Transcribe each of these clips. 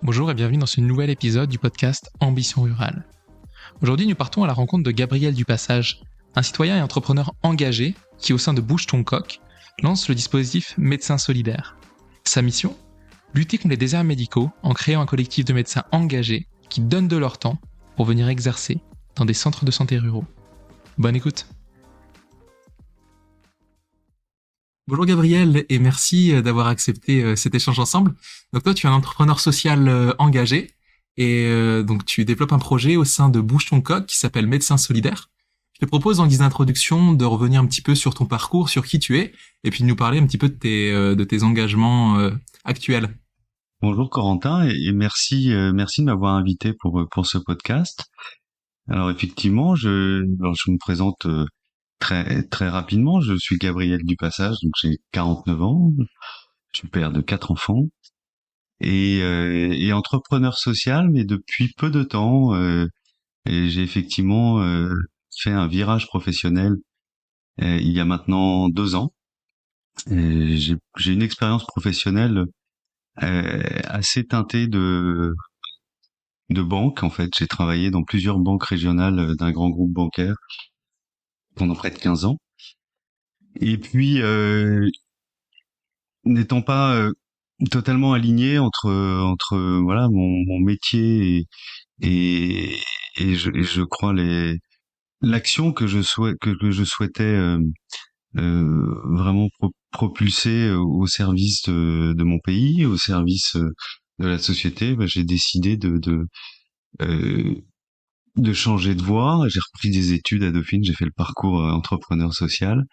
Bonjour et bienvenue dans ce nouvel épisode du podcast Ambition Rurale. Aujourd'hui, nous partons à la rencontre de Gabriel Dupassage, un citoyen et entrepreneur engagé qui, au sein de Bouge ton coq, lance le dispositif Médecins Solidaires. Sa mission ? Lutter contre les déserts médicaux en créant un collectif de médecins engagés qui donnent de leur temps pour venir exercer dans des centres de santé ruraux. Bonne écoute. Bonjour Gabriel et merci d'avoir accepté cet échange ensemble. Donc toi, tu es un entrepreneur social engagé et donc tu développes un projet au sein de Bouge ton coq qui s'appelle Médecins Solidaires. Je te propose en guise d'introduction de revenir un petit peu sur ton parcours, sur qui tu es et puis de nous parler un petit peu de tes engagements actuels. Bonjour Corentin et merci de m'avoir invité pour ce podcast. Alors effectivement, je me présente très rapidement. Je suis Gabriel Dupassage, donc j'ai 49 ans. Je suis père de 4 enfants et entrepreneur social, mais depuis peu de temps. Et j'ai effectivement fait un virage professionnel il y a maintenant 2 ans. Et j'ai une expérience professionnelle assez teintée de banque. En fait, j'ai travaillé dans plusieurs banques régionales d'un grand groupe bancaire pendant près de 15 ans. Et puis, n'étant pas totalement aligné entre voilà mon métier et je crois l'action que je souhaitais vraiment propulser au service de mon pays, au service de la société, j'ai décidé de changer de voie. J'ai repris des études à Dauphine, j'ai fait le parcours entrepreneur social.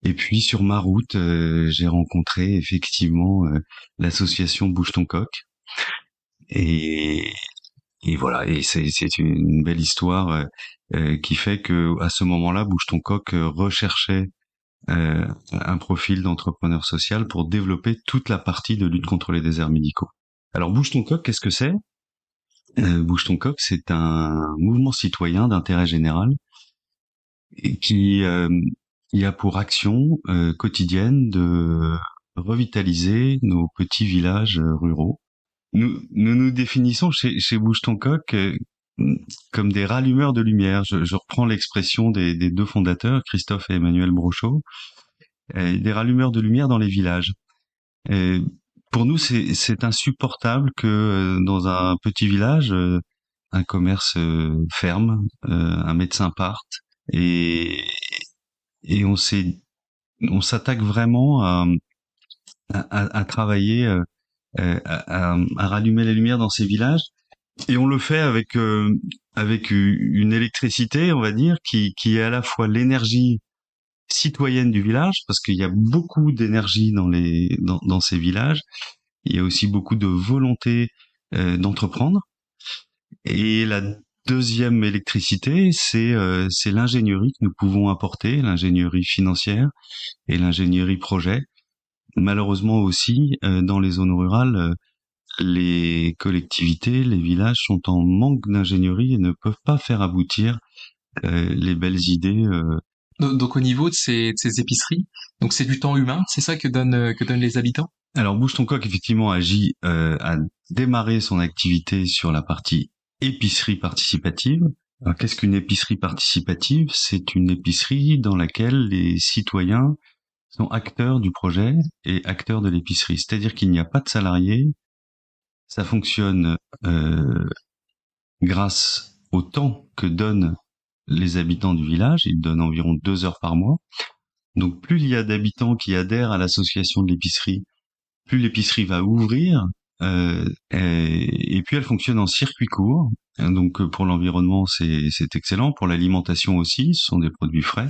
Et puis sur ma route, j'ai rencontré effectivement l'association Bouge ton coq. Et voilà, et c'est une belle histoire qui fait que à ce moment-là, Bouge ton coq recherchait un profil d'entrepreneur social pour développer toute la partie de lutte contre les déserts médicaux. Alors Bouge ton coq, qu'est-ce que c'est ? Bouge ton coq, c'est un mouvement citoyen d'intérêt général qui a pour action quotidienne de revitaliser nos petits villages ruraux. Nous définissons chez Bouge ton coq comme des rallumeurs de lumière. Je reprends l'expression des 2 fondateurs, Christophe et Emmanuel Brochot, des rallumeurs de lumière dans les villages. Et pour nous, c'est insupportable que dans un petit village, un commerce ferme, un médecin parte, et on s'attaque vraiment à travailler, à rallumer les lumières dans ces villages, et on le fait avec une électricité, on va dire, qui est à la fois l'énergie citoyenne du village, parce qu'il y a beaucoup d'énergie dans ces villages. Il y a aussi beaucoup de volonté d'entreprendre. Et la deuxième électricité, c'est l'ingénierie que nous pouvons apporter, l'ingénierie financière et l'ingénierie projet. Malheureusement aussi, dans les zones rurales, les collectivités, les villages sont en manque d'ingénierie et ne peuvent pas faire aboutir les belles idées. Donc au niveau de ces épiceries, donc c'est du temps humain, c'est ça que donnent les habitants ? Alors Bouge ton coq effectivement a démarré son activité sur la partie épicerie participative. Alors qu'est-ce qu'une épicerie participative ? C'est une épicerie dans laquelle les citoyens sont acteurs du projet et acteurs de l'épicerie. C'est-à-dire qu'il n'y a pas de salariés. Ça fonctionne grâce au temps que donnent les habitants du village. Ils donnent environ 2 heures par mois. Donc plus il y a d'habitants qui adhèrent à l'association de l'épicerie, plus l'épicerie va ouvrir, et puis elle fonctionne en circuit court. Donc pour l'environnement, c'est excellent. Pour l'alimentation aussi, ce sont des produits frais.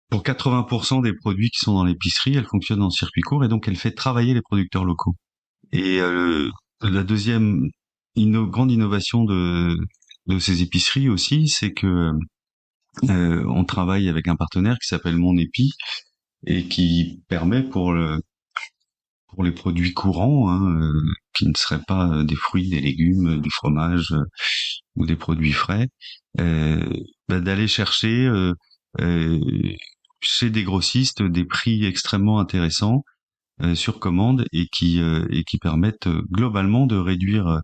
Pour 80% des produits qui sont dans l'épicerie, elle fonctionne en circuit court et donc elle fait travailler les producteurs locaux. Et la deuxième grande innovation de ces épiceries aussi, c'est que on travaille avec un partenaire qui s'appelle Mon Épi et qui permet pour les produits courants, qui ne seraient pas des fruits, des légumes, du fromage ou des produits frais, d'aller chercher chez des grossistes des prix extrêmement intéressants sur commande et qui permettent globalement de réduire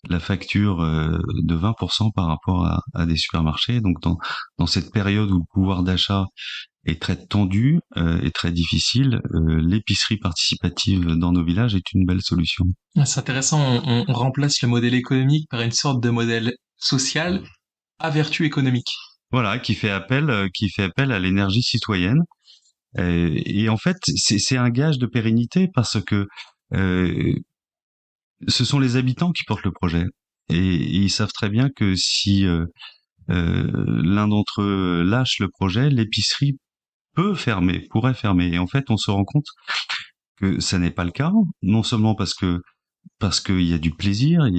la facture de 20% par rapport à des supermarchés. Donc dans cette période où le pouvoir d'achat est très tendu et très difficile, l'épicerie participative dans nos villages est une belle solution. C'est intéressant, on remplace le modèle économique par une sorte de modèle social à vertu économique. Voilà, qui fait appel à l'énergie citoyenne. Et en fait, c'est un gage de pérennité parce que ce sont les habitants qui portent le projet. Et ils savent très bien que si l'un d'entre eux lâche le projet, l'épicerie pourrait fermer. Et en fait, on se rend compte que ça n'est pas le cas, non seulement parce qu'il y a du plaisir, il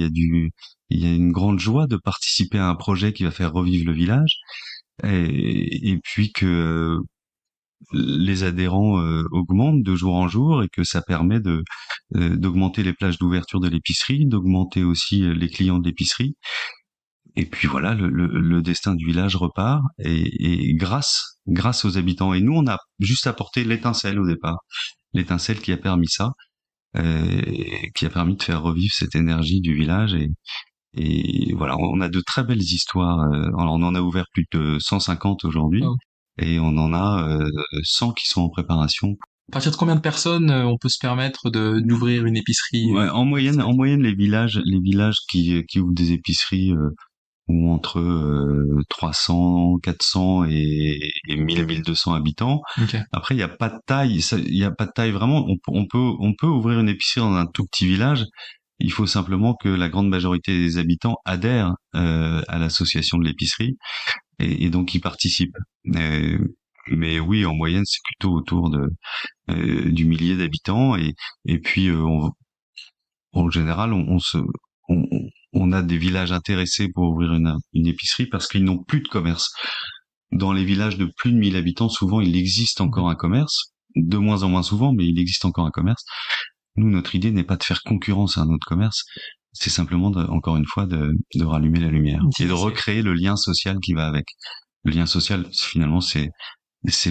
y a une grande joie de participer à un projet qui va faire revivre le village, et puis que les adhérents augmentent de jour en jour et que ça permet d'augmenter les plages d'ouverture de l'épicerie, d'augmenter aussi les clients de l'épicerie. Et puis voilà, le destin du village repart et grâce aux habitants. Et nous, on a juste apporté l'étincelle au départ, l'étincelle qui a permis ça, qui a permis de faire revivre cette énergie du village. Et voilà, on a de très belles histoires. Alors on en a ouvert plus de 150 aujourd'hui. Oh. Et on en a 100 qui sont en préparation. À partir de combien de personnes on peut se permettre d'ouvrir une épicerie? Ouais, en moyenne, les villages qui ouvrent des épiceries ou entre 300, 400 et 1000 1200 habitants. Okay. Après, il y a pas de taille vraiment. On peut ouvrir une épicerie dans un tout petit village. Il faut simplement que la grande majorité des habitants adhèrent à l'association de l'épicerie et donc ils participent. Mais oui, en moyenne, c'est plutôt autour du millier d'habitants et puis en général, on a des villages intéressés pour ouvrir une épicerie parce qu'ils n'ont plus de commerce. Dans les villages de plus de 1000 habitants, souvent, il existe encore un commerce, de moins en moins souvent, mais il existe encore un commerce. Nous, notre idée n'est pas de faire concurrence à un autre commerce, c'est simplement, encore une fois, de rallumer la lumière et de recréer le lien social qui va avec. Le lien social, finalement, c'est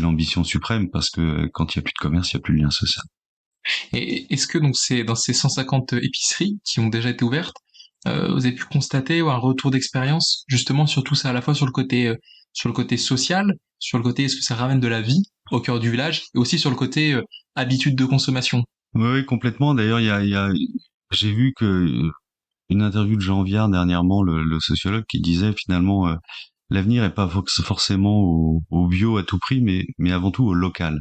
l'ambition suprême parce que quand il n'y a plus de commerce, il n'y a plus de lien social. Et est-ce que donc c'est dans ces 150 épiceries qui ont déjà été ouvertes, vous avez pu constater un retour d'expérience justement sur tout ça, à la fois sur le côté social, sur le côté est-ce que ça ramène de la vie au cœur du village, et aussi sur le côté habitude de consommation? Oui, complètement. D'ailleurs, j'ai vu que une interview de Jean Viard dernièrement, le sociologue, qui disait finalement l'avenir est pas forcément au bio à tout prix, mais avant tout au local.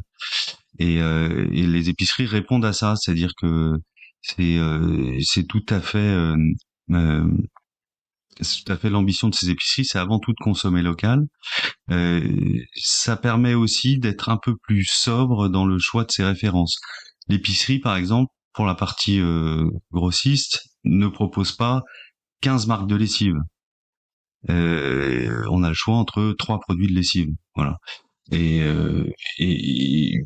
Et les épiceries répondent à ça, c'est-à-dire que c'est tout à fait l'ambition de ces épiceries, c'est avant tout de consommer local. Ça permet aussi d'être un peu plus sobre dans le choix de ses références. L'épicerie, par exemple, pour la partie grossiste, ne propose pas 15 marques de lessive. On a le choix entre 3 produits de lessive, voilà. Et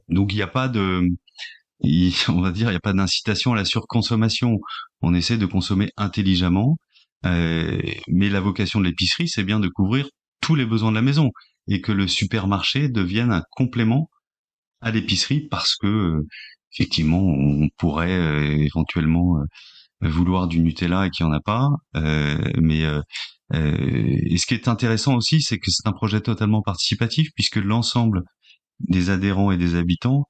donc il n'y a pas on va dire, il n'y a pas d'incitation à la surconsommation. On essaie de consommer intelligemment, mais la vocation de l'épicerie, c'est bien de couvrir tous les besoins de la maison et que le supermarché devienne un complément à l'épicerie parce que effectivement, on pourrait éventuellement vouloir du Nutella et qu'il n'y en a pas, et ce qui est intéressant aussi, c'est que c'est un projet totalement participatif puisque l'ensemble des adhérents et des habitants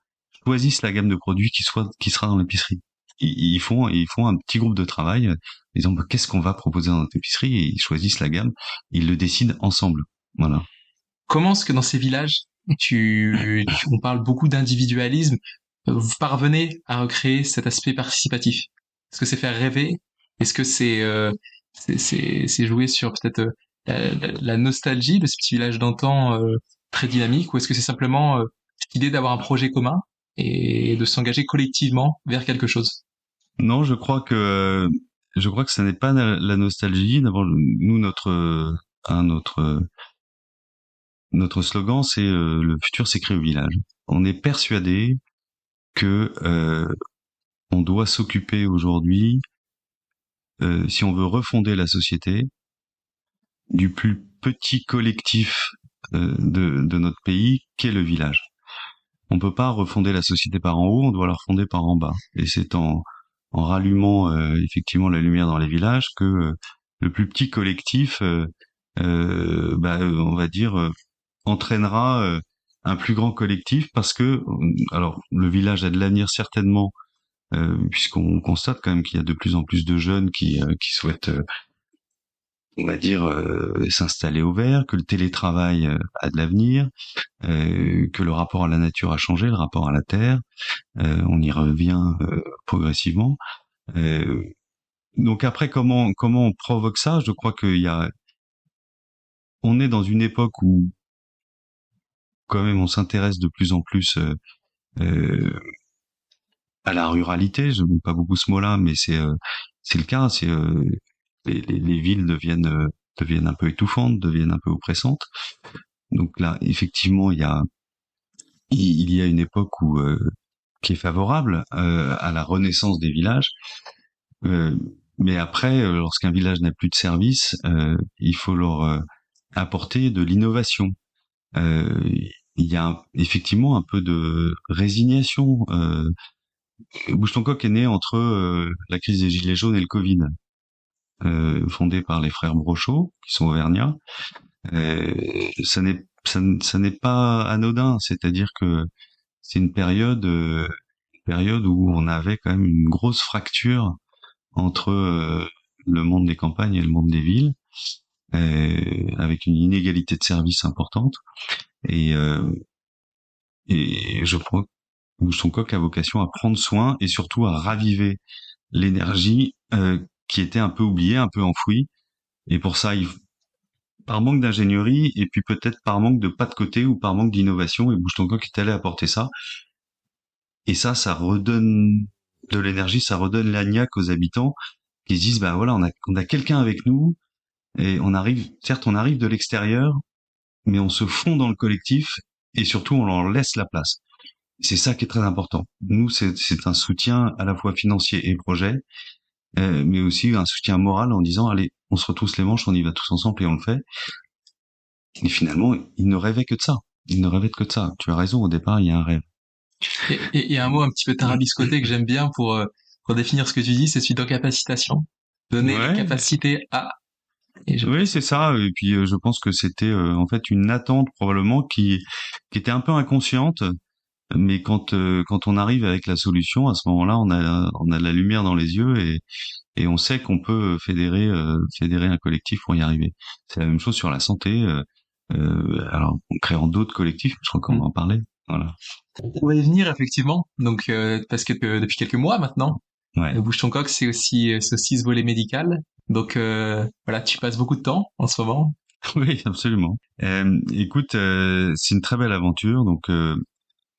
choisissent la gamme de produits qui sera dans l'épicerie. Ils font un petit groupe de travail, disant qu'est-ce qu'on va proposer dans notre épicerie, et ils choisissent la gamme, ils le décident ensemble. Voilà. Comment est-ce que dans ces villages, on parle beaucoup d'individualisme, vous parvenez à recréer cet aspect participatif? Est-ce que c'est faire rêver? Est-ce que c'est jouer sur peut-être la nostalgie de ce petit village d'antan très dynamique, ou est-ce que c'est simplement l'idée d'avoir un projet commun et de s'engager collectivement vers quelque chose? Non, je crois que ça n'est pas la nostalgie. D'abord, nous, notre slogan, c'est le futur s'écrit au village. On est persuadé que on doit s'occuper aujourd'hui, si on veut refonder la société, du plus petit collectif de notre pays, qu'est le village. on peut pas refonder la société par en haut, on doit la refonder par en bas. Et c'est en rallumant effectivement la lumière dans les villages que le plus petit collectif, on va dire, entraînera un plus grand collectif parce que, alors, le village a de l'avenir certainement, puisqu'on constate quand même qu'il y a de plus en plus de jeunes qui souhaitent, on va dire, s'installer au vert, que le télétravail a de l'avenir, que le rapport à la nature a changé, le rapport à la terre, on y revient progressivement. Euh, donc après, comment on provoque ça? Je crois on est dans une époque où quand même on s'intéresse de plus en plus euh, à la ruralité. Je n'aime pas beaucoup ce mot-là, mais c'est le cas. Les villes deviennent un peu étouffantes, deviennent un peu oppressantes. Donc là, effectivement, il y a une époque qui est favorable à la renaissance des villages. Euh, mais après, lorsqu'un village n'a plus de service, il faut leur apporter de l'innovation. Il y a effectivement un peu de résignation. Bouche-ton-Coq est né entre la crise des Gilets jaunes et le Covid, fondé par les frères Brochot, qui sont auvergnats. Ça n'est pas anodin, c'est-à-dire que c'est une période où on avait quand même une grosse fracture entre le monde des campagnes et le monde des villes, avec une inégalité de services importante. Et, euh, et je crois que son coq a vocation à prendre soin et surtout à raviver l'énergie qui était un peu oubliée, un peu enfouie. Et pour ça, par manque d'ingénierie et puis peut-être par manque de pas de côté ou par manque d'innovation, et Bouge ton coq est allé apporter ça. Et ça redonne de l'énergie, ça redonne l'agnac aux habitants qui se disent, bah voilà, on a quelqu'un avec nous et certes, on arrive de l'extérieur, mais on se fond dans le collectif et surtout, on leur laisse la place. C'est ça qui est très important. Nous, c'est un soutien à la fois financier et projet, mais aussi un soutien moral en disant, allez, on se retrousse les manches, on y va tous ensemble et on le fait. Et finalement, ils ne rêvaient que de ça. Ils ne rêvaient que de ça. Tu as raison, au départ, il y a un rêve. Et un mot un petit peu tarabiscoté que j'aime bien pour définir ce que tu dis, c'est celui d'encapacitation. Donner la Ouais, capacité à. oui, c'est ça. Et puis, je pense que c'était en fait une attente probablement qui était un peu inconsciente. Mais quand on arrive avec la solution, à ce moment-là, on a de la lumière dans les yeux et on sait qu'on peut fédérer un collectif pour y arriver. C'est la même chose sur la santé. Alors, en créant d'autres collectifs, je crois qu'on va en parler. Voilà. On va y venir effectivement. Donc parce que depuis quelques mois maintenant, Ouais. Bouge ton coq, c'est aussi ce volet médical. Donc voilà, tu passes beaucoup de temps en ce moment. Oui, absolument. Écoute, c'est une très belle aventure. Donc,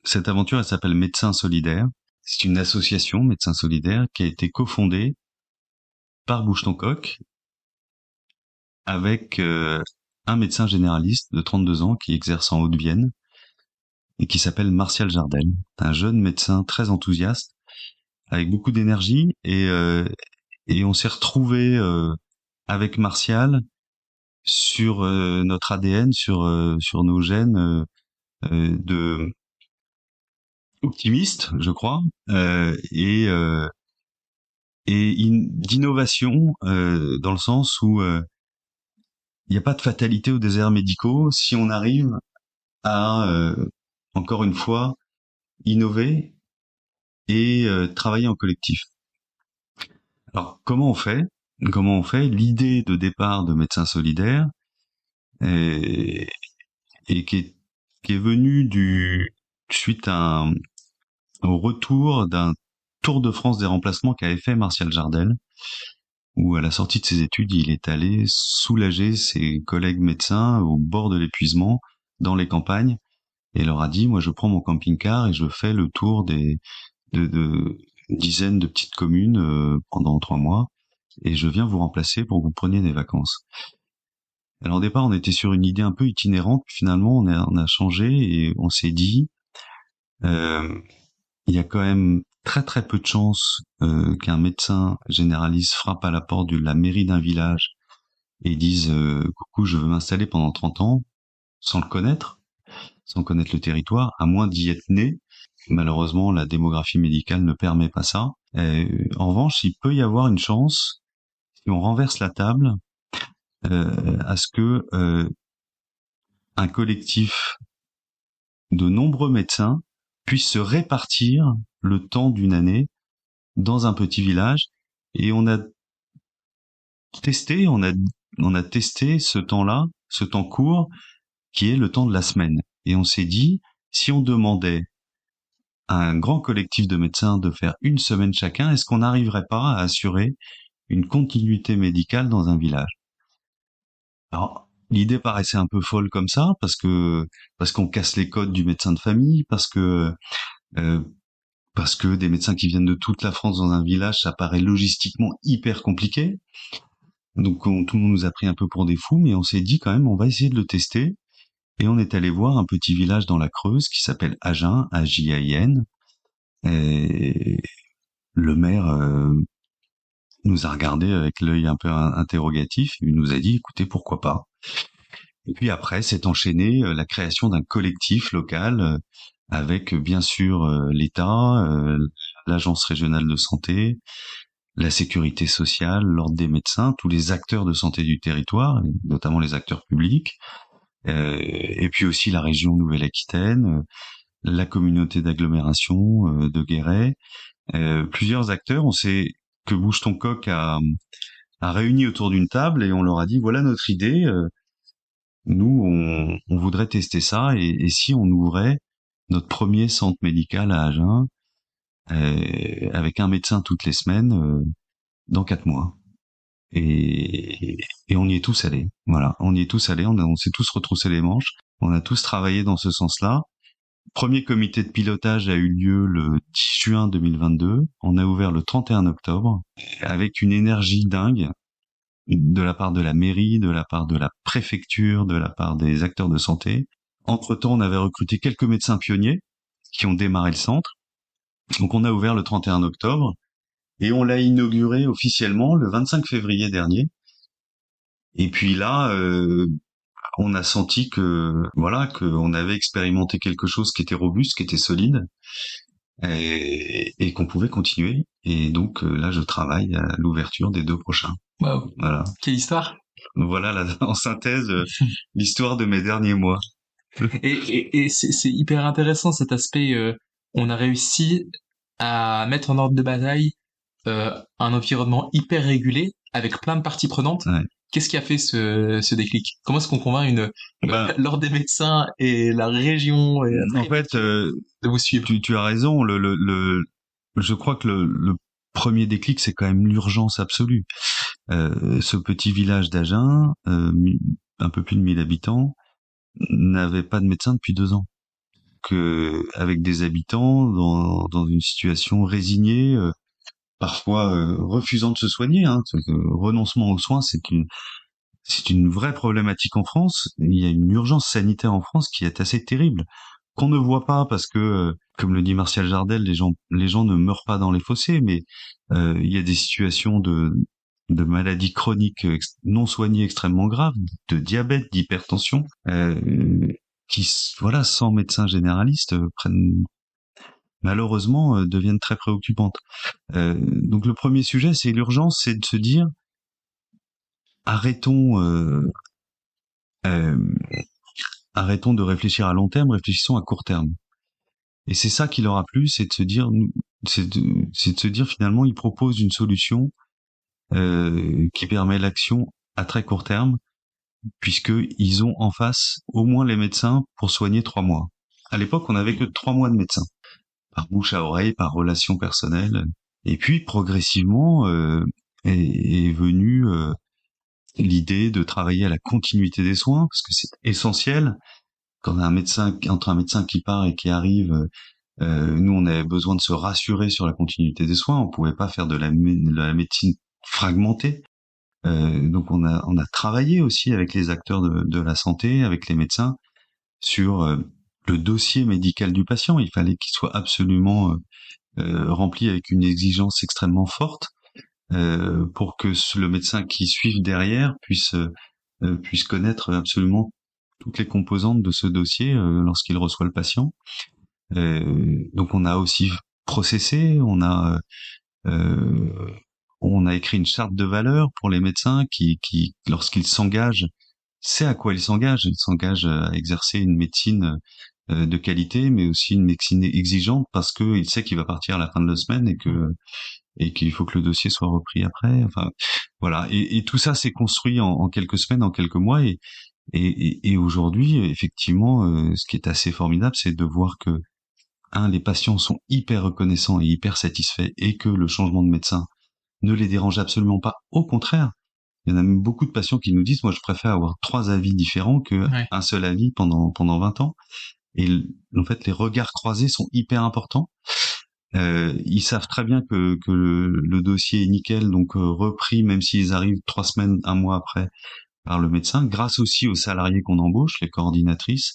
cette aventure, elle s'appelle Médecins Solidaires. C'est une association, Médecins Solidaires, qui a été cofondée par Bouge ton coq avec un médecin généraliste de 32 ans qui exerce en Haute-Vienne et qui s'appelle Martial Jardel. C'est un jeune médecin très enthousiaste, avec beaucoup d'énergie et on s'est retrouvé avec Martial sur notre ADN, sur nos gènes de optimiste, je crois, d'innovation dans le sens où il n'y a pas de fatalité aux déserts médicaux si on arrive à encore une fois innover et travailler en collectif. Alors comment on fait? Comment on fait? L'idée de départ de Médecins Solidaires et, et qui est venue suite au retour d'un Tour de France des remplacements qu'avait fait Martial Jardel, où à la sortie de ses études, il est allé soulager ses collègues médecins au bord de l'épuisement dans les campagnes et leur a dit, moi je prends mon camping-car et je fais le tour de dizaines de petites communes pendant 3 mois et je viens vous remplacer pour que vous preniez des vacances. Alors au départ, on était sur une idée un peu itinérante, puis finalement on a changé et on s'est dit, euh, il y a quand même très très peu de chances qu'un médecin généraliste frappe à la porte de la mairie d'un village et dise coucou, je veux m'installer pendant 30 ans sans le connaître, sans connaître le territoire, à moins d'y être né. Malheureusement, la démographie médicale ne permet pas ça. En revanche, il peut y avoir une chance, si on renverse la table, à ce que un collectif de nombreux médecins puisse se répartir le temps d'une année dans un petit village. Et on a testé ce temps-là, ce temps court, qui est le temps de la semaine. Et on s'est dit, si on demandait à un grand collectif de médecins de faire une semaine chacun, est-ce qu'on n'arriverait pas à assurer une continuité médicale dans un village? Alors, l'idée paraissait un peu folle comme ça, parce qu'on casse les codes du médecin de famille, euh, parce que des médecins qui viennent de toute la France dans un village, ça paraît logistiquement hyper compliqué. Donc tout le monde nous a pris un peu pour des fous, mais on s'est dit quand même, on va essayer de le tester. Et on est allé voir un petit village dans la Creuse qui s'appelle Agen, Ajain. Et le maire nous a regardé avec l'œil un peu interrogatif. Il nous a dit, écoutez, pourquoi pas. Et puis après, s'est enchaîné la création d'un collectif local avec bien sûr l'État, l'Agence régionale de santé, la sécurité sociale, l'ordre des médecins, tous les acteurs de santé du territoire, notamment les acteurs publics, et puis aussi la région Nouvelle-Aquitaine, la communauté d'agglomération de Guéret, plusieurs acteurs. On sait que Bouge ton coq a réuni autour d'une table et on leur a dit voilà notre idée. Nous, on voudrait tester ça et si on ouvrait notre premier centre médical à Agen avec un médecin toutes les semaines dans 4 mois. Et on y est tous allés. Voilà, on y est tous allés. On s'est tous retroussé les manches. On a tous travaillé dans ce sens-là. Premier comité de pilotage a eu lieu le 10 juin 2022. On a ouvert le 31 octobre avec une énergie dingue de la part de la mairie, de la part de la préfecture, de la part des acteurs de santé. Entre-temps, on avait recruté quelques médecins pionniers qui ont démarré le centre. Donc on a ouvert le 31 octobre et on l'a inauguré officiellement le 25 février dernier. Et puis là, on a senti qu'on avait expérimenté quelque chose qui était robuste, qui était solide, et qu'on pouvait continuer. Et donc là, je travaille à l'ouverture des 2 prochains. Waouh. Voilà. Quelle histoire. Voilà, en synthèse, l'histoire de mes derniers mois. Et c'est hyper intéressant cet aspect. On a réussi à mettre en ordre de bataille un environnement hyper régulé avec plein de parties prenantes. Ouais. Qu'est-ce qui a fait ce déclic? Comment est-ce qu'on convainc l'ordre des médecins et la région et en fait, de vous suivre? Tu as raison. Je crois que le premier déclic, c'est quand même l'urgence absolue. Ce petit village d'Agen, un peu plus de 1000 habitants, n'avait pas de médecin depuis 2 ans. Avec des habitants dans une situation résignée, parfois refusant de se soigner. Renoncement aux soins, c'est une vraie problématique en France. Il y a une urgence sanitaire en France qui est assez terrible, qu'on ne voit pas parce que, comme le dit Martial Jardel, les gens ne meurent pas dans les fossés, mais il y a des situations de maladies chroniques non soignées extrêmement graves, de diabète, d'hypertension, qui, voilà, sans médecin généraliste, malheureusement deviennent très préoccupantes. Donc le premier sujet, c'est l'urgence, c'est de se dire arrêtons de réfléchir à long terme, réfléchissons à court terme. Et c'est ça qui leur a plu, c'est de se dire finalement, ils proposent une solution qui permet l'action à très court terme, puisque ils ont en face au moins les médecins pour soigner 3 mois. À l'époque, on n'avait que 3 mois de médecins, par bouche à oreille, par relation personnelle. Et puis progressivement est venue l'idée de travailler à la continuité des soins, parce que c'est essentiel. Quand entre un médecin qui part et qui arrive, nous on avait besoin de se rassurer sur la continuité des soins. On pouvait pas faire de la médecine fragmentée. Donc on a travaillé aussi avec les acteurs de la santé, avec les médecins, sur le dossier médical du patient. Il fallait qu'il soit absolument rempli avec une exigence extrêmement forte pour que le médecin qui suive derrière puisse connaître absolument toutes les composantes de ce dossier lorsqu'il reçoit le patient. Donc on a aussi processé, euh, on a écrit une charte de valeurs pour les médecins qui lorsqu'ils s'engagent, c'est à quoi ils s'engagent. Ils s'engagent à exercer une médecine de qualité, mais aussi une médecine exigeante parce que il sait qu'il va partir à la fin de la semaine et qu'il faut que le dossier soit repris après. Enfin, voilà. Et tout ça s'est construit en quelques semaines, en quelques mois. Et aujourd'hui, effectivement, ce qui est assez formidable, c'est de voir que les patients sont hyper reconnaissants et hyper satisfaits, et que le changement de médecin ne les dérange absolument pas. Au contraire, il y en a même beaucoup de patients qui nous disent, moi, je préfère avoir 3 avis différents que Ouais. un seul avis pendant 20 ans. Et en fait, les regards croisés sont hyper importants. Ils savent très bien que le dossier est nickel, donc repris, même s'ils arrivent 3 semaines, un mois après, par le médecin, grâce aussi aux salariés qu'on embauche, les coordinatrices,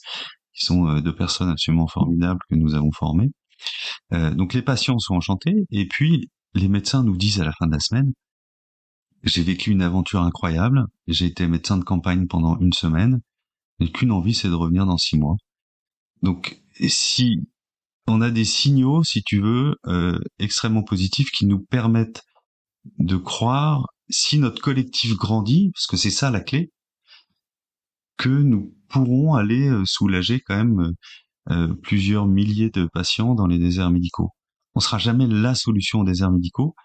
qui sont 2 personnes absolument formidables que nous avons formées. Donc les patients sont enchantés, et puis les médecins nous disent à la fin de la semaine, j'ai vécu une aventure incroyable, j'ai été médecin de campagne pendant 1 semaine, et qu'une envie, c'est de revenir dans 6 mois. Donc si on a des signaux, si tu veux, extrêmement positifs qui nous permettent de croire, si notre collectif grandit, parce que c'est ça la clé, que nous pourrons aller soulager quand même plusieurs milliers de patients dans les déserts médicaux. On sera jamais la solution aux déserts médicaux,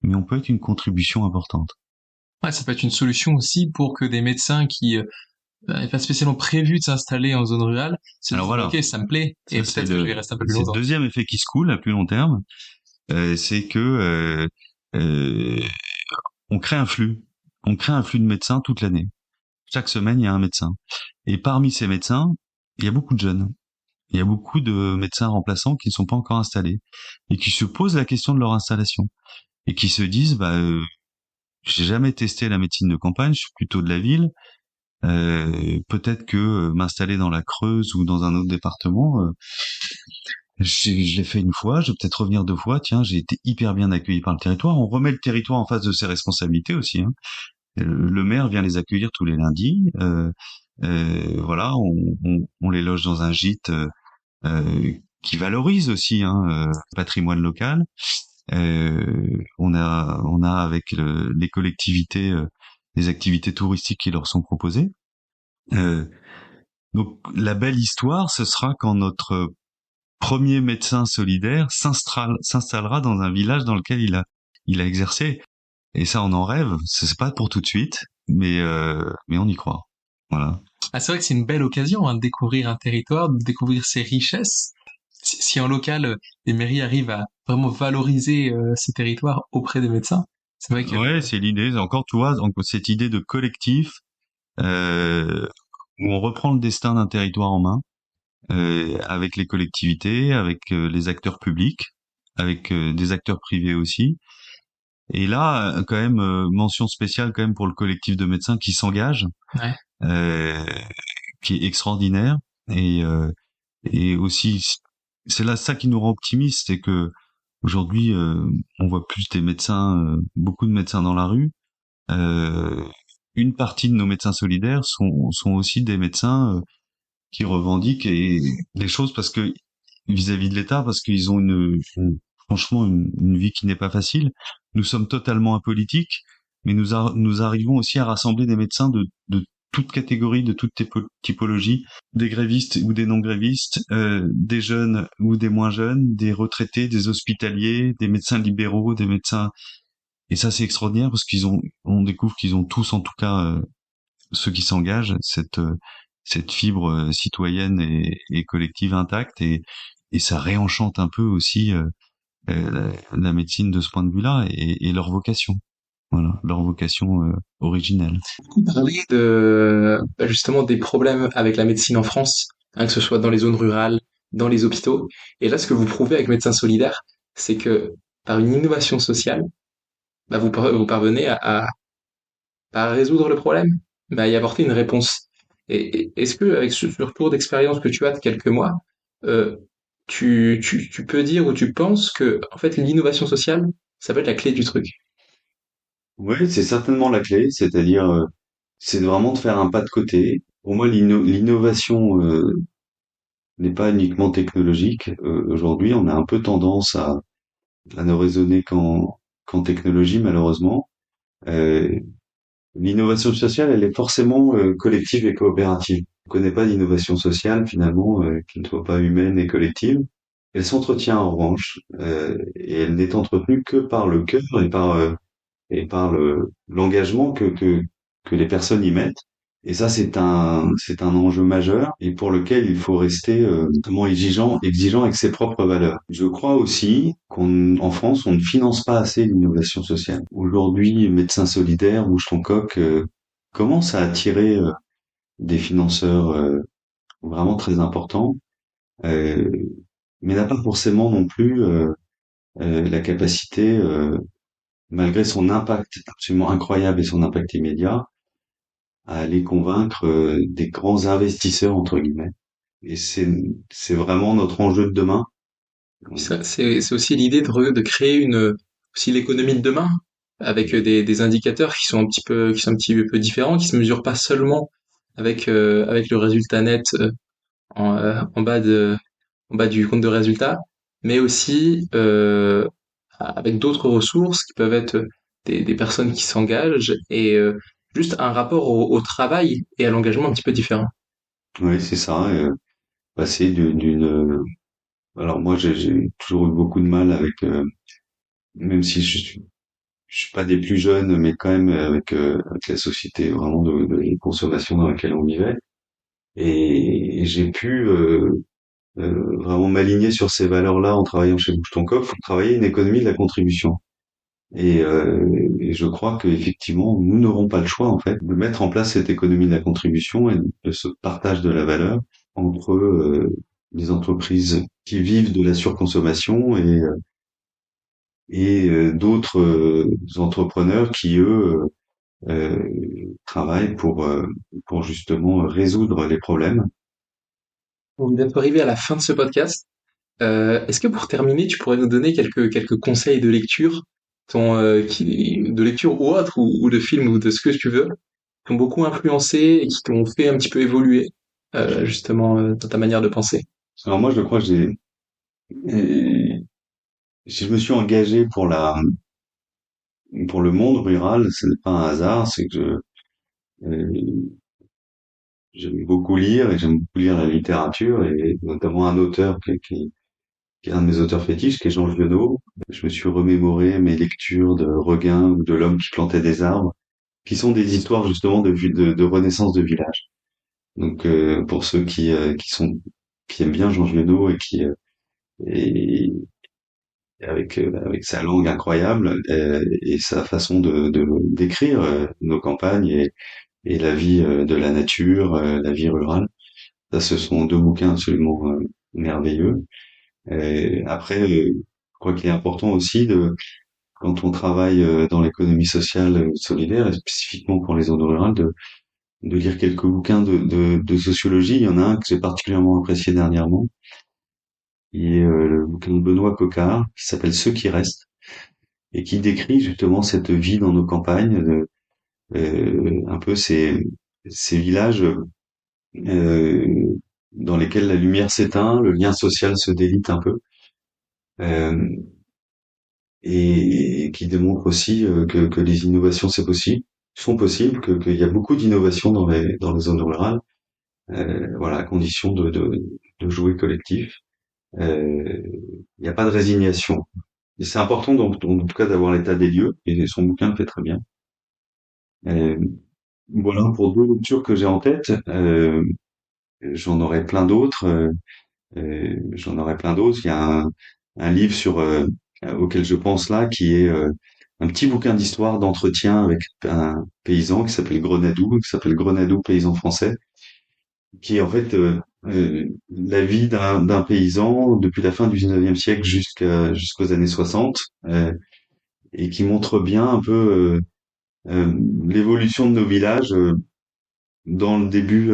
mais on peut être une contribution importante. Ouais, ça peut être une solution aussi pour que des médecins qui n'avaient pas spécialement prévu de s'installer en zone rurale se Alors disent voilà, ok, ça me plaît et ça peut-être que je vais y rester un peu plus c'est le longtemps. deuxième effet qui se coule à plus long terme, c'est que euh, on crée un flux, de médecins toute l'année. Chaque semaine, il y a un médecin. Et parmi ces médecins, il y a beaucoup de jeunes. Il y a beaucoup de médecins remplaçants qui ne sont pas encore installés et qui se posent la question de leur installation et qui se disent, j'ai jamais testé la médecine de campagne, je suis plutôt de la ville. Peut-être que m'installer dans la Creuse ou dans un autre département, je l'ai fait 1 fois, je vais peut-être revenir 2 fois. Tiens, j'ai été hyper bien accueilli par le territoire. On remet le territoire en face de ses responsabilités aussi, hein. Le maire vient les accueillir tous les lundis. Voilà, on les loge dans un gîte qui valorise aussi le patrimoine local. On a avec les collectivités des activités touristiques qui leur sont proposées. Euh, donc la belle histoire, ce sera quand notre premier médecin solidaire s'installera dans un village dans lequel il a exercé. Et ça, on en rêve. C'est pas pour tout de suite, mais on y croit. Voilà. Ah, c'est vrai que c'est une belle occasion de découvrir un territoire, de découvrir ses richesses. Si en local, les mairies arrivent à vraiment valoriser ces territoires auprès des médecins, c'est vrai que Ouais, c'est l'idée. Encore, tu vois, donc, cette idée de collectif euh, où on reprend le destin d'un territoire en main avec les collectivités, avec les acteurs publics, avec des acteurs privés aussi. Et là, quand même, mention spéciale quand même pour le collectif de médecins qui s'engage, ouais, euh, qui est extraordinaire. Et aussi, c'est là ça qui nous rend optimistes, c'est que aujourd'hui, on voit plus des médecins, beaucoup de médecins dans la rue. Euh, une partie de nos médecins solidaires sont aussi des médecins qui revendiquent des choses parce que vis-à-vis de l'État, parce qu'ils ont franchement une vie qui n'est pas facile. Nous sommes totalement apolitiques, mais nous arrivons aussi à rassembler des médecins de toute catégorie, de toute typologie, des grévistes ou des non-grévistes, des jeunes ou des moins jeunes, des retraités, des hospitaliers, des médecins libéraux, des médecins. Et ça, c'est extraordinaire parce on découvre qu'ils ont tous, en tout cas, ceux qui s'engagent, cette fibre citoyenne et collective intacte, et ça réenchante un peu aussi la médecine de ce point de vue-là, et leur vocation. Voilà, leur vocation originelle. parler de justement des problèmes avec la médecine en France, que ce soit dans les zones rurales, dans les hôpitaux. Et là, ce que vous prouvez avec Médecins Solidaires, c'est que par une innovation sociale, vous parvenez à résoudre le problème, à y apporter une réponse. Est-ce que, avec ce retour d'expérience que tu as de quelques mois, euh, tu peux dire ou tu penses que, en fait, l'innovation sociale, ça peut être la clé du truc? Oui, c'est certainement la clé, c'est-à-dire c'est vraiment de faire un pas de côté, Pour moi, l'innovation n'est pas uniquement technologique. Aujourd'hui, on a un peu tendance à ne raisonner qu'en technologie, malheureusement. Euh, L'innovation sociale, elle est forcément collective et coopérative. On ne connaît pas d'innovation sociale, finalement, qui ne soit pas humaine et collective. Elle s'entretient en revanche, et elle n'est entretenue que par le cœur et par l'engagement que les personnes y mettent. Et ça, c'est un enjeu majeur et pour lequel il faut rester vraiment exigeant avec ses propres valeurs. Je crois aussi qu'en France, on ne finance pas assez l'innovation sociale. Aujourd'hui, Médecins solidaires, Bouge ton coq commence à attirer des financeurs vraiment très importants, euh, mais n'a pas forcément non plus la capacité, malgré son impact absolument incroyable et son impact immédiat, à aller convaincre des grands investisseurs entre guillemets. Et c'est vraiment notre enjeu de demain. C'est aussi l'idée de créer aussi l'économie de demain, avec des indicateurs qui sont un petit peu différents, qui se mesurent pas seulement avec le résultat net en bas en bas du compte de résultat, mais aussi avec d'autres ressources qui peuvent être des personnes qui s'engagent et juste un rapport au travail et à l'engagement un petit peu différent. Oui, c'est ça. Passer alors moi, j'ai toujours eu beaucoup de mal avec, même si je suis pas des plus jeunes, mais quand même avec la société vraiment de consommation dans laquelle on vivait. Et j'ai pu vraiment m'aligner sur ces valeurs-là en travaillant chez Bouge ton Coq pour travailler une économie de la contribution. Et je crois qu'effectivement, nous n'aurons pas le choix, en fait, de mettre en place cette économie de la contribution et de ce partage de la valeur entre les entreprises qui vivent de la surconsommation et d'autres entrepreneurs qui, eux, travaillent pour justement résoudre les problèmes. On est bientôt arrivé à la fin de ce podcast. Est-ce que pour terminer, tu pourrais nous donner quelques conseils de lecture, de lecture ou autre, ou de film ou de ce que tu veux, qui t'ont beaucoup influencé et qui t'ont fait un petit peu évoluer, justement, dans ta manière de penser? Alors moi, je crois que euh, si je me suis engagé pour le monde rural, ce n'est pas un hasard, c'est que euh, j'aime beaucoup lire et j'aime beaucoup lire la littérature et notamment un auteur qui est un de mes auteurs fétiches, qui est Jean Giono. Je me suis remémoré mes lectures de Requin ou de L'homme qui plantait des arbres, qui sont des histoires justement de renaissance de village. Donc pour ceux qui aiment bien Jean Giono et avec sa langue incroyable et sa façon de d'écrire nos campagnes et la vie de la nature, la vie rurale. Ça, ce sont deux bouquins absolument merveilleux. Et après, je crois qu'il est important aussi quand on travaille dans l'économie sociale solidaire, et spécifiquement pour les zones rurales, de lire quelques bouquins de sociologie. Il y en a un que j'ai particulièrement apprécié dernièrement, qui est le bouquin de Benoît Coquart, qui s'appelle Ceux qui restent, et qui décrit justement cette vie dans nos campagnes, un peu ces villages euh, dans lesquels la lumière s'éteint, le lien social se délite un peu. Euh, et qui démontre aussi que les innovations c'est possible, sont possibles, qu'il y a beaucoup d'innovations dans les zones rurales, voilà, à condition de jouer collectif. Il n'y a pas de résignation. Et c'est important donc en tout cas d'avoir l'état des lieux, et son bouquin le fait très bien. Euh, voilà pour deux lectures que j'ai en tête. J'en aurais plein d'autres. J'en aurais plein d'autres. Il y a un livre auquel je pense là, qui est un petit bouquin d'histoire d'entretien avec un paysan qui s'appelle Grenadou, paysan français, qui est en fait la vie d'un paysan depuis la fin du 19e siècle jusqu'aux années 60, et qui montre bien un peu l'évolution de nos villages dans le début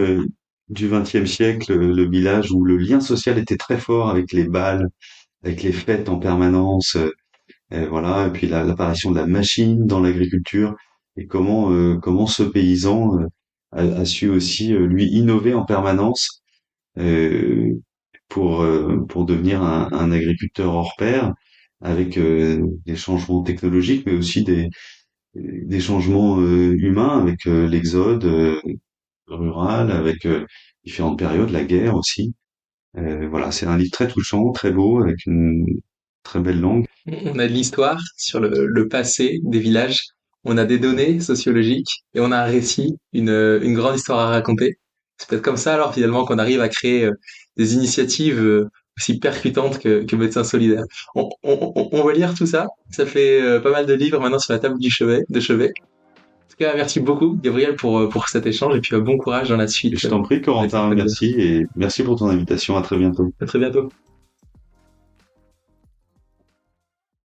du 20e siècle, le village où le lien social était très fort avec les bals, avec les fêtes en permanence, et voilà, et puis l'apparition de la machine dans l'agriculture, et comment ce paysan a su aussi lui innover en permanence euh, pour devenir un agriculteur hors pair avec des changements technologiques, mais aussi des changements humains avec l'exode rural, avec différentes périodes, la guerre aussi. Voilà, c'est un livre très touchant, très beau, avec une très belle langue. On a de l'histoire sur le passé des villages, on a des données sociologiques et on a un récit, une grande histoire à raconter. C'est peut-être comme ça alors finalement qu'on arrive à créer des initiatives aussi percutantes que Médecins Solidaires. On va lire tout ça. Ça fait pas mal de livres maintenant sur la table de chevet. En tout cas, merci beaucoup Gabriel pour cet échange et puis bon courage dans la Et suite. je t'en prie, Médecins Corentin, Solidaires. merci et merci pour ton invitation. À très bientôt. À très bientôt.